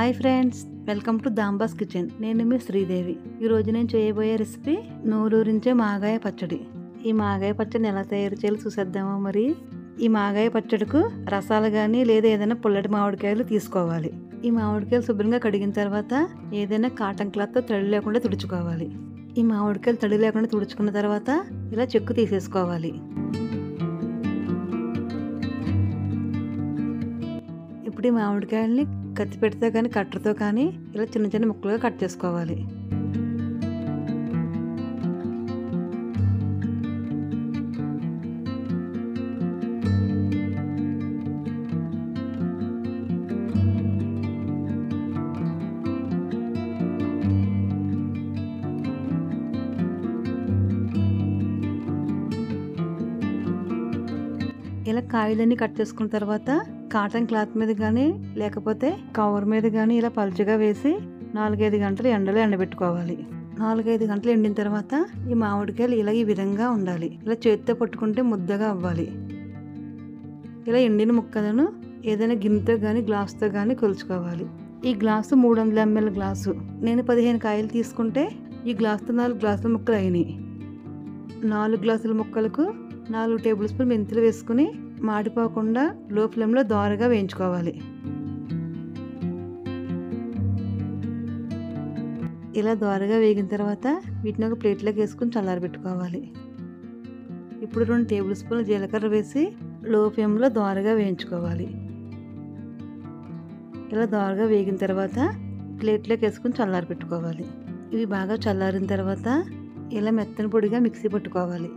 Hi friends, welcome to Dhamba's kitchen. నేను మీ శ్రీదేవి. ఈరోజు నేను చేయబోయే రెసిపీ నోరూరించే మాగాయ పచ్చడి. ఈ మాగాయ పచ్చడిని ఎలా తయారు చేయాలో చూసేద్దామా. మరి ఈ మాగాయ పచ్చడికు రసాలు కానీ లేదా ఏదైనా పుల్లటి మామిడికాయలు తీసుకోవాలి. ఈ మామిడికాయలు శుభ్రంగా కడిగిన తర్వాత ఏదైనా కాటన్ క్లాత్తో తడి లేకుండా తుడుచుకోవాలి. ఈ మామిడికాయలు తడి లేకుండా తుడుచుకున్న తర్వాత ఇలా చెక్కు తీసేసుకోవాలి. ఇప్పుడు ఈ మామిడికాయల్ని కత్తిపెట్టతో కానీ కట్టర్తో కానీ ఇలా చిన్న చిన్న ముక్కలుగా కట్ చేసుకోవాలి. ఇలా కాయలన్నీ కట్ చేసుకున్న తర్వాత కాటన్ క్లాత్ మీద కానీ లేకపోతే కవర్ మీద కానీ ఇలా పలుచగా వేసి 4-5 గంటలు ఎండలో ఎండబెట్టుకోవాలి. 4-5 గంటలు ఎండిన తర్వాత ఈ మామిడికాయలు ఇలా ఈ విధంగా ఉండాలి. ఇలా చేతితో పట్టుకుంటే ముద్దగా అవ్వాలి. ఇలా ఎండిన ముక్కలను ఏదైనా గిన్నెతో కానీ గ్లాసుతో కానీ కొలుచుకోవాలి. ఈ గ్లాసు 300 ml గ్లాసు. నేను 15 కాయలు తీసుకుంటే ఈ గ్లాసుతో 4 గ్లాసుల ముక్కలు అయినాయి. 4 గ్లాసుల ముక్కలకు 4 టేబుల్ స్పూన్ మెంతులు వేసుకుని మాడిపోకుండా లో ఫ్లేమ్లో దోరగా వేయించుకోవాలి. ఇలా దోరగా వేగిన తర్వాత వీటిని ఒక ప్లేట్లోకి వేసుకుని చల్లారబెట్టుకోవాలి. ఇప్పుడు 2 టేబుల్ స్పూన్ల జీలకర్ర వేసి లో ఫ్లేమ్లో దోరగా వేయించుకోవాలి. ఇలా దోరగా వేగిన తర్వాత ప్లేట్లోకి వేసుకుని చల్లారబెట్టుకోవాలి. ఇవి బాగా చల్లారిన తర్వాత ఇలా మెత్తని పొడిగా మిక్సీ పట్టుకోవాలి.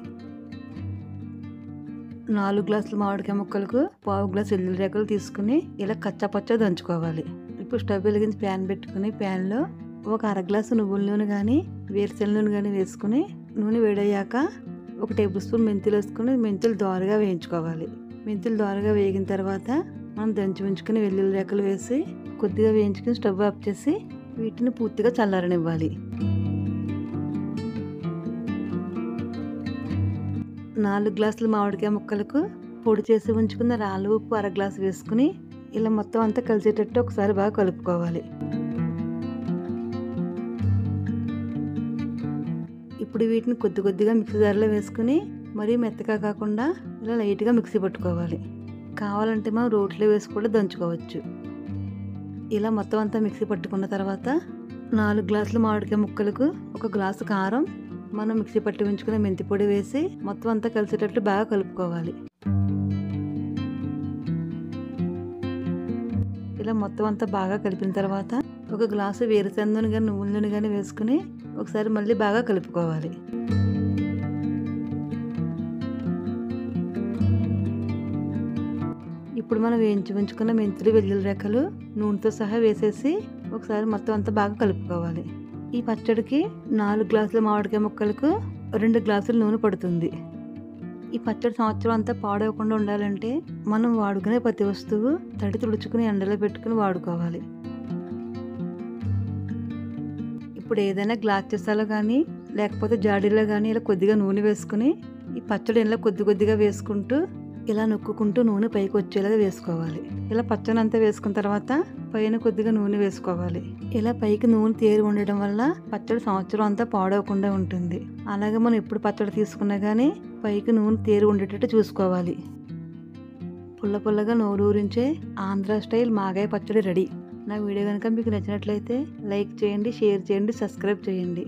4 గ్లాసుల మామిడికాయ ముక్కలకు 1/2 గ్లాసు ఎల్లుల్లి రేకలు తీసుకుని ఇలా కచ్చాపచ్చా దంచుకోవాలి. ఇప్పుడు స్టవ్ వెలిగించి ప్యాన్ పెట్టుకుని ప్యాన్లో ఒక 1/2 గ్లాసు నువ్వుల నూనె కానీ వేరుశెనగ నూనె కానీ వేసుకుని నూనె వేడయ్యాక 1 టేబుల్ స్పూన్ మెంతులు వేసుకుని మెంతులు దోరగా వేయించుకోవాలి. మెంతులు దోరగా వేగిన తర్వాత మనం దంచి ఉంచుకుని వెల్లుల్లి రేకలు వేసి కొద్దిగా వేయించుకుని స్టవ్ ఆఫ్ చేసి వీటిని పూర్తిగా చల్లారనివ్వాలి. 4 గ్లాసుల మామిడికాయ ముక్కలకు పొడి చేసి ఉంచుకున్న రాళ్ళ ఉప్పు 1/2 గ్లాసు వేసుకుని ఇలా మొత్తం అంతా కలిసేటట్టు ఒకసారి బాగా కలుపుకోవాలి. ఇప్పుడు వీటిని కొద్దిగా మిక్సీ జార్లో వేసుకుని మరీ మెత్తగా కాకుండా ఇలా లైట్గా మిక్సీ పట్టుకోవాలి. కావాలంటే మనం రోట్లో వేసి కూడా దంచుకోవచ్చు. ఇలా మొత్తం అంతా మిక్సీ పట్టుకున్న తర్వాత 4 గ్లాసుల మామిడికాయ ముక్కలకు 1 గ్లాసు కారం, మనం మిక్సీ పట్టి ఉంచుకునే మెంతి పొడి వేసి మొత్తం అంతా కలిసేటట్లు బాగా కలుపుకోవాలి. ఇలా మొత్తం అంతా బాగా కలిపిన తర్వాత 1 గ్లాసు వేరుశెనగ నూనె కానీ నువ్వుల నూనె కానీ వేసుకుని ఒకసారి మళ్ళీ బాగా కలుపుకోవాలి. ఇప్పుడు మనం వేయించి ఉంచుకున్న మెంతులు వెల్లుల్లి రేకలు నూనెతో సహా వేసేసి ఒకసారి మొత్తం అంతా బాగా కలుపుకోవాలి. ఈ పచ్చడికి 4 గ్లాసుల మామిడికాయ ముక్కలకు 2 గ్లాసుల నూనె పడుతుంది. ఈ పచ్చడి సంవత్సరం అంతా పాడవకుండా ఉండాలంటే మనం వాడుకునే ప్రతి వస్తువు తడి తుడుచుకుని ఎండలో పెట్టుకుని వాడుకోవాలి. ఇప్పుడు ఏదైనా గ్లాస్ సీసాలో కానీ లేకపోతే జాడీలో కానీ ఇలా కొద్దిగా నూనె వేసుకుని ఈ పచ్చడి ఇలా కొద్దిగా వేసుకుంటూ ఇలా నొక్కుంటూ నూనె పైకి వచ్చేలాగా వేసుకోవాలి. ఇలా పచ్చడి అంతా వేసుకున్న తర్వాత పైన కొద్దిగా నూనె వేసుకోవాలి. ఇలా పైకి నూనె తేరి ఉండడం వల్ల పచ్చడి సంవత్సరం అంతా పాడవకుండా ఉంటుంది. అలాగే మనం ఎప్పుడు పచ్చడి తీసుకున్నా కానీ పైకి నూనె తేరి ఉండేటట్టు చూసుకోవాలి. పుల్లగా నోరూరించే ఆంధ్ర స్టైల్ మాగాయ పచ్చడి రెడీ. నా వీడియో కనుక మీకు నచ్చినట్లయితే లైక్ చేయండి, షేర్ చేయండి, సబ్స్క్రైబ్ చేయండి.